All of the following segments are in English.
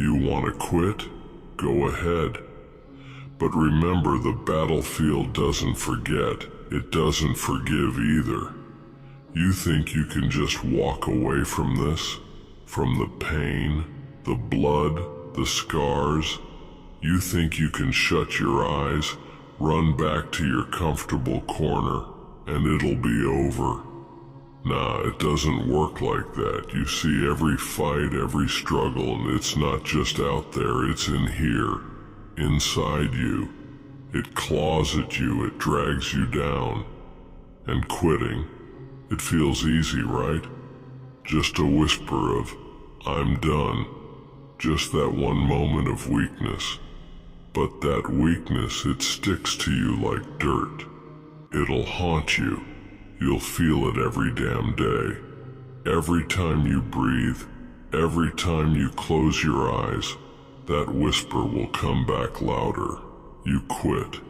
You want to quit? Go ahead. But remember, the battlefield doesn't forget. It doesn't forgive either. You think you can just walk away from this? From the pain, the blood, the scars? You think you can shut your eyes, run back to your comfortable corner, and it'll be over? Nah, it doesn't work like that. You see, every fight, every struggle, and it's not just out there, it's in here, inside you. It claws at you, it drags you down. And quitting, it feels easy, right? Just a whisper of, I'm done. Just that one moment of weakness. But that weakness, it sticks to you like dirt. It'll haunt you. You'll feel it every damn day. Every time you breathe, every time you close your eyes, that whisper will come back louder. You quit.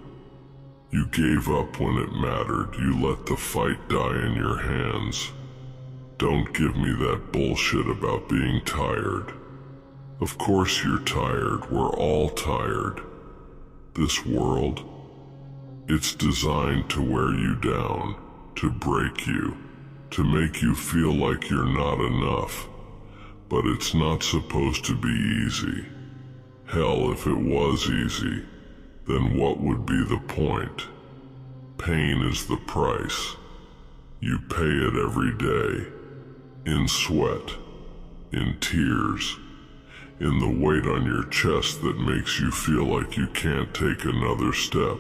You gave up when it mattered. You let the fight die in your hands. Don't give me that bullshit about being tired. Of course you're tired. We're all tired. This world, it's designed to wear you down, to break you, to make you feel like you're not enough. But it's not supposed to be easy. Hell, if it was easy, then what would be the point? Pain is the price. You pay it every day, in sweat, in tears, in the weight on your chest that makes you feel like you can't take another step.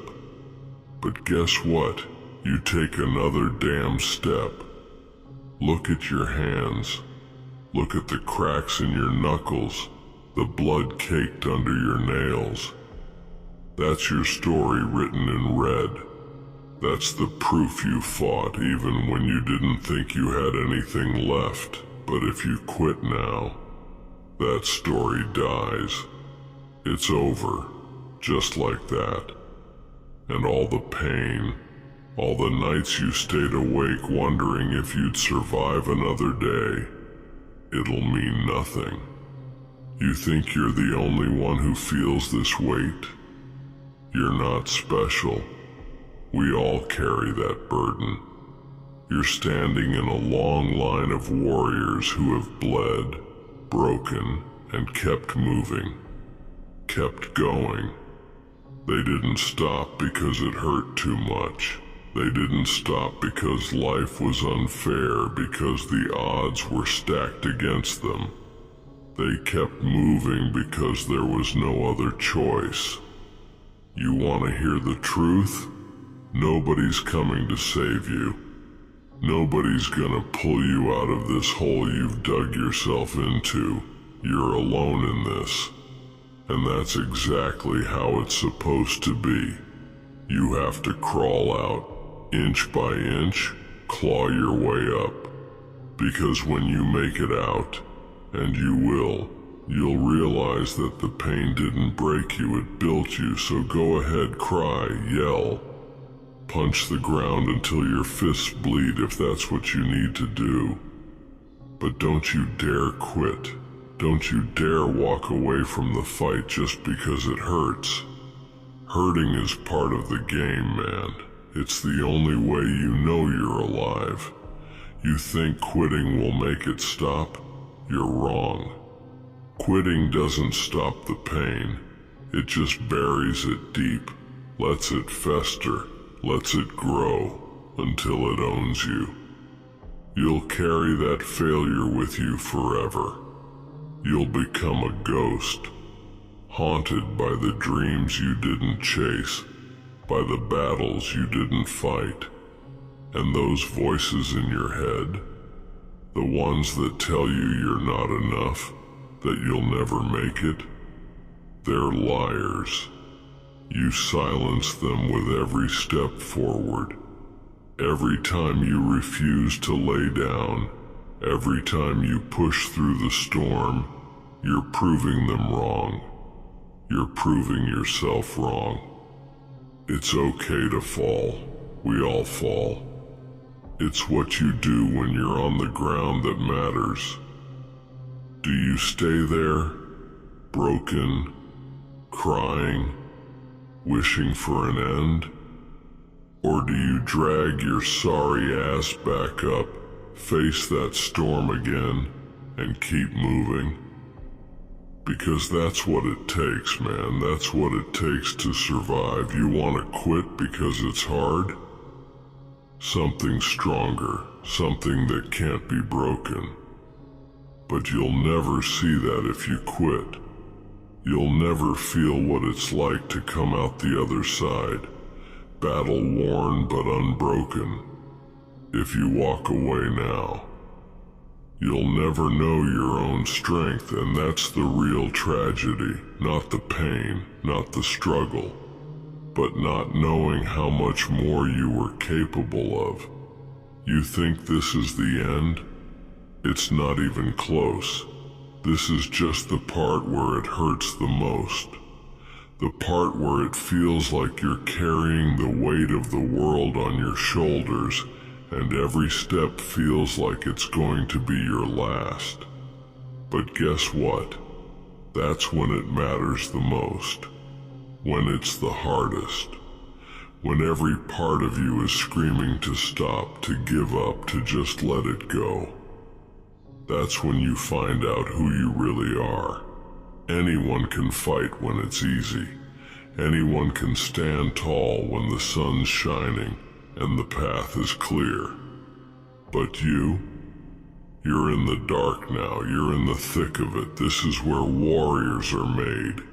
But guess what? You take another damn step. Look at your hands. Look at the cracks in your knuckles, the blood caked under your nails. That's your story written in red. That's the proof you fought even when you didn't think you had anything left. But if you quit now, that story dies. It's over, just like that. And all the pain, all the nights you stayed awake wondering if you'd survive another day, it'll mean nothing. You think you're the only one who feels this weight? You're not special. We all carry that burden. You're standing in a long line of warriors who have bled, broken, and kept moving, kept going. They didn't stop because it hurt too much. They didn't stop because life was unfair, because the odds were stacked against them. They kept moving because there was no other choice. You want to hear the truth? Nobody's coming to save you. Nobody's gonna pull you out of this hole you've dug yourself into. You're alone in this. And that's exactly how it's supposed to be. You have to crawl out, inch by inch, claw your way up. Because when you make it out, and you will, you'll realize that the pain didn't break you, it built you. So go ahead, cry, yell. Punch the ground until your fists bleed if that's what you need to do. But don't you dare quit. Don't you dare walk away from the fight just because it hurts. Hurting is part of the game, man. It's the only way you know you're alive. You think quitting will make it stop? You're wrong. Quitting doesn't stop the pain. It just buries it deep, lets it fester, lets it grow until it owns you. You'll carry that failure with you forever. You'll become a ghost, haunted by the dreams you didn't chase, by the battles you didn't fight, and those voices in your head, the ones that tell you you're not enough, that you'll never make it, they're liars. You silence them with every step forward. Every time you refuse to lay down, every time you push through the storm, you're proving them wrong. You're proving yourself wrong. It's okay to fall. We all fall. It's what you do when you're on the ground that matters. Do you stay there? broken, crying, wishing for an end? Or do you drag your sorry ass back up, face that storm again, and keep moving? Because that's what it takes, man. That's what it takes to survive. You want to quit because it's hard? Something stronger, something that can't be broken. But you'll never see that if you quit. You'll never feel what it's like to come out the other side, battle-worn but unbroken. If you walk away now, you'll never know your own strength, and that's the real tragedy. Not the pain, not the struggle, but not knowing how much more you were capable of. You think this is the end? It's not even close. This is just the part where it hurts the most. The part where it feels like you're carrying the weight of the world on your shoulders, and every step feels like it's going to be your last. But guess what? That's when it matters the most. When it's the hardest. When every part of you is screaming to stop, to give up, to just let it go. That's when you find out who you really are. Anyone can fight when it's easy. Anyone can stand tall when the sun's shining and the path is clear. But you're in the dark now. You're in the thick of it. This is where warriors are made.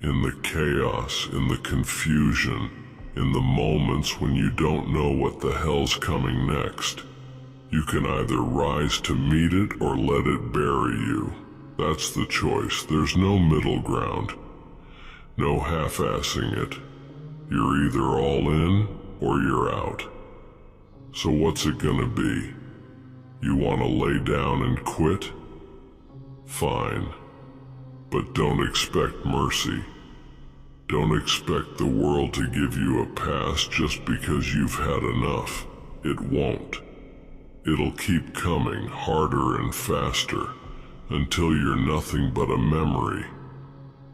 In the chaos, in the confusion, in the moments when you don't know what the hell's coming next. You can either rise to meet it or let it bury you. That's the choice. There's no middle ground. No half-assing it. You're either all in or you're out. So what's it gonna be? You wanna lay down and quit? Fine. But don't expect mercy. Don't expect the world to give you a pass just because you've had enough. It won't. It'll keep coming harder and faster until you're nothing but a memory.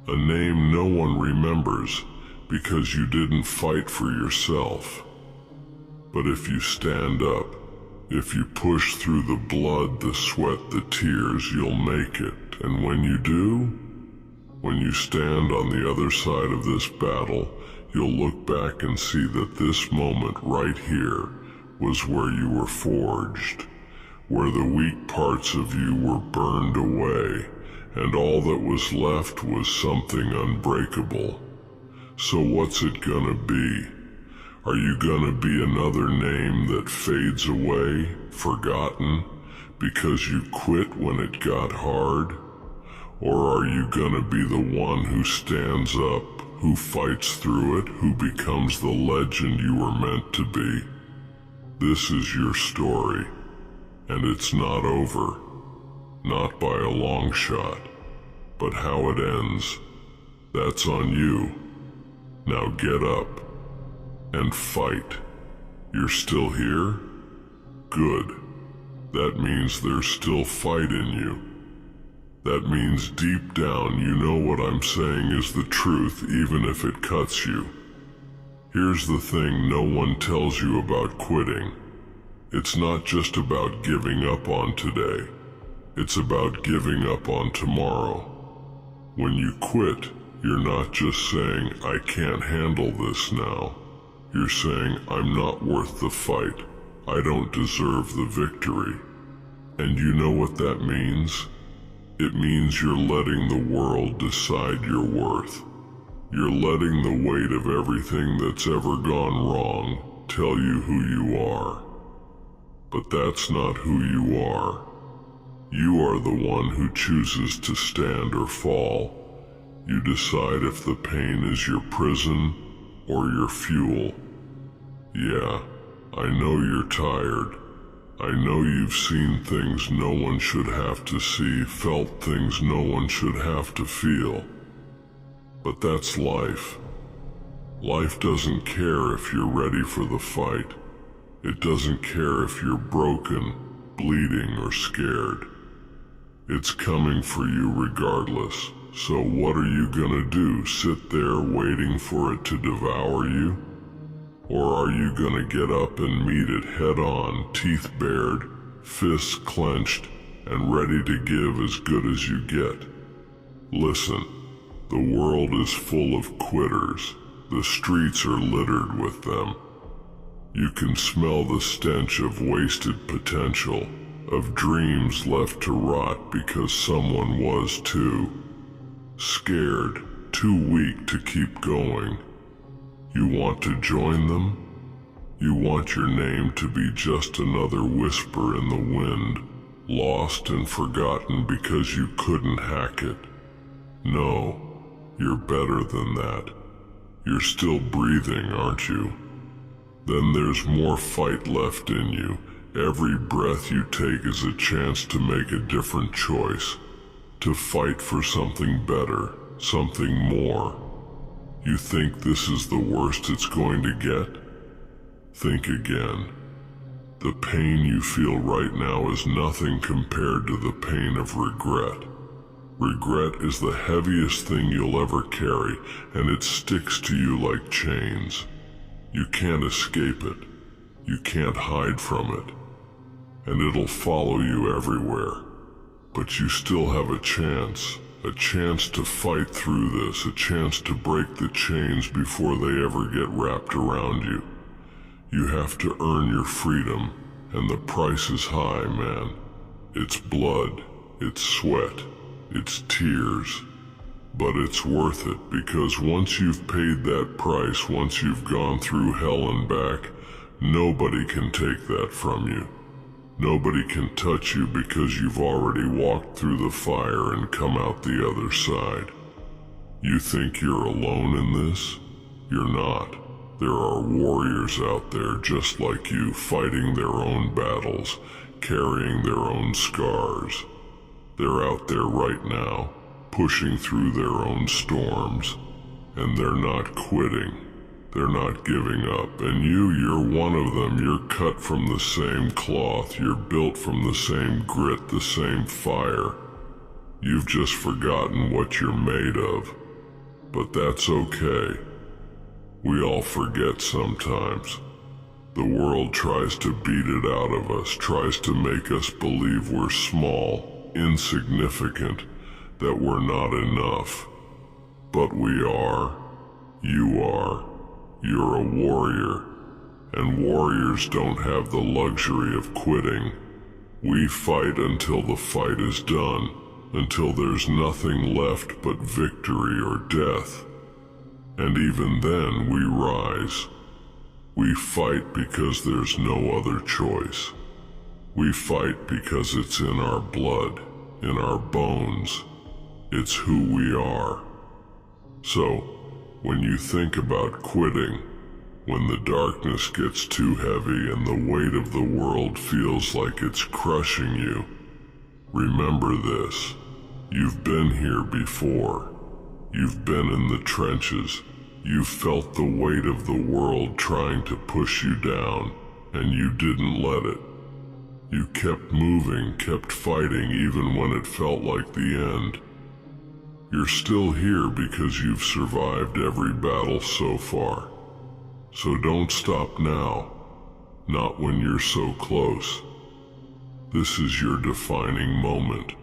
A name no one remembers because you didn't fight for yourself. But if you stand up, if you push through the blood, the sweat, the tears, you'll make it. And when you do, when you stand on the other side of this battle, you'll look back and see that this moment right here was where you were forged, where the weak parts of you were burned away, and all that was left was something unbreakable. So what's it gonna be? Are you gonna be another name that fades away, forgotten, because you quit when it got hard? Or are you gonna be the one who stands up, who fights through it, who becomes the legend you were meant to be? This is your story, and it's not over. Not by a long shot. But how it ends, that's on you. Now get up and fight. You're still here? Good. That means there's still fight in you. That means deep down you know what I'm saying is the truth, even if it cuts you. Here's the thing no one tells you about quitting. It's not just about giving up on today. It's about giving up on tomorrow. When you quit, you're not just saying, I can't handle this now. You're saying, I'm not worth the fight. I don't deserve the victory. And you know what that means? It means you're letting the world decide your worth. You're letting the weight of everything that's ever gone wrong tell you who you are. But that's not who you are. You are the one who chooses to stand or fall. You decide if the pain is your prison or your fuel. Yeah, I know you're tired. I know you've seen things no one should have to see, felt things no one should have to feel. But that's life. Life doesn't care if you're ready for the fight. It doesn't care if you're broken, bleeding, or scared. It's coming for you regardless. So what are you gonna do? Sit there waiting for it to devour you? Or are you gonna get up and meet it head on, teeth bared, fists clenched, and ready to give as good as you get? Listen, the world is full of quitters. The streets are littered with them. You can smell the stench of wasted potential, of dreams left to rot because someone was too scared, too weak to keep going. You want to join them? You want your name to be just another whisper in the wind, lost and forgotten because you couldn't hack it. No, you're better than that. You're still breathing, aren't you? Then there's more fight left in you. Every breath you take is a chance to make a different choice, to fight for something better, something more. You think this is the worst it's going to get? Think again. The pain you feel right now is nothing compared to the pain of regret. Regret is the heaviest thing you'll ever carry, and it sticks to you like chains. You can't escape it. You can't hide from it. And it'll follow you everywhere. But you still have a chance to fight through this, a chance to break the chains before they ever get wrapped around you. You have to earn your freedom, and the price is high, man. It's blood, it's sweat, it's tears. But it's worth it, because once you've paid that price, once you've gone through hell and back, nobody can take that from you. Nobody can touch you because you've already walked through the fire and come out the other side. You think you're alone in this? You're not. There are warriors out there just like you, fighting their own battles, carrying their own scars. They're out there right now, pushing through their own storms, and they're not quitting. They're not giving up, and you're one of them. You're cut from the same cloth. You're built from the same grit, the same fire. You've just forgotten what you're made of. But that's okay. We all forget sometimes. The world tries to beat it out of us, tries to make us believe we're small, insignificant, that we're not enough. But we are. You are. You're a warrior. And warriors don't have the luxury of quitting. We fight until the fight is done, until there's nothing left but victory or death. And even then we rise. We fight because there's no other choice. We fight because it's in our blood, in our bones. It's who we are. So, when you think about quitting, when the darkness gets too heavy and the weight of the world feels like it's crushing you, remember this. You've been here before. You've been in the trenches. You've felt the weight of the world trying to push you down, and you didn't let it. You kept moving, kept fighting even when it felt like the end. You're still here because you've survived every battle so far. So don't stop now, not when you're so close. This is your defining moment.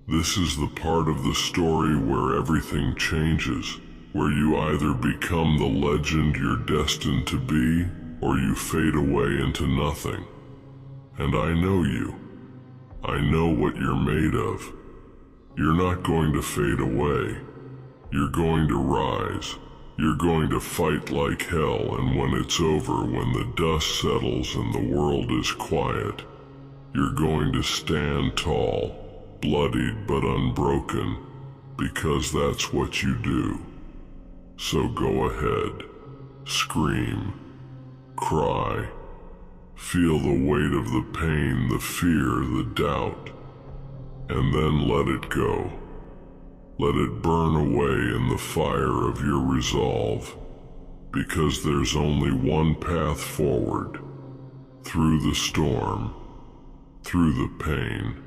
This is the part of the story where everything changes, where you either become the legend you're destined to be, or you fade away into nothing. And I know you. I know what you're made of. You're not going to fade away. You're going to rise. You're going to fight like hell, and when it's over, when the dust settles and the world is quiet, you're going to stand tall, bloodied but unbroken, because that's what you do. So go ahead. Scream. Cry. Feel the weight of the pain, the fear, the doubt. And then let it go. Let it burn away in the fire of your resolve, because there's only one path forward, through the storm, through the pain,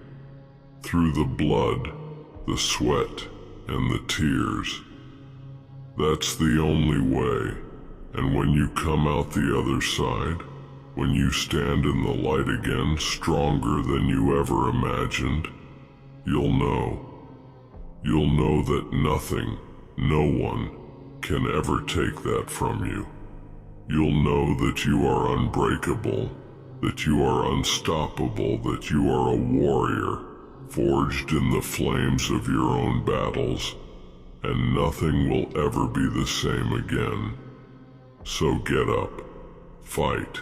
through the blood, the sweat, and the tears. That's the only way. And when you come out the other side, when you stand in the light again, stronger than you ever imagined, you'll know. You'll know that nothing, no one, can ever take that from you. You'll know that you are unbreakable, that you are unstoppable, that you are a warrior, forged in the flames of your own battles, and nothing will ever be the same again. So get up, fight,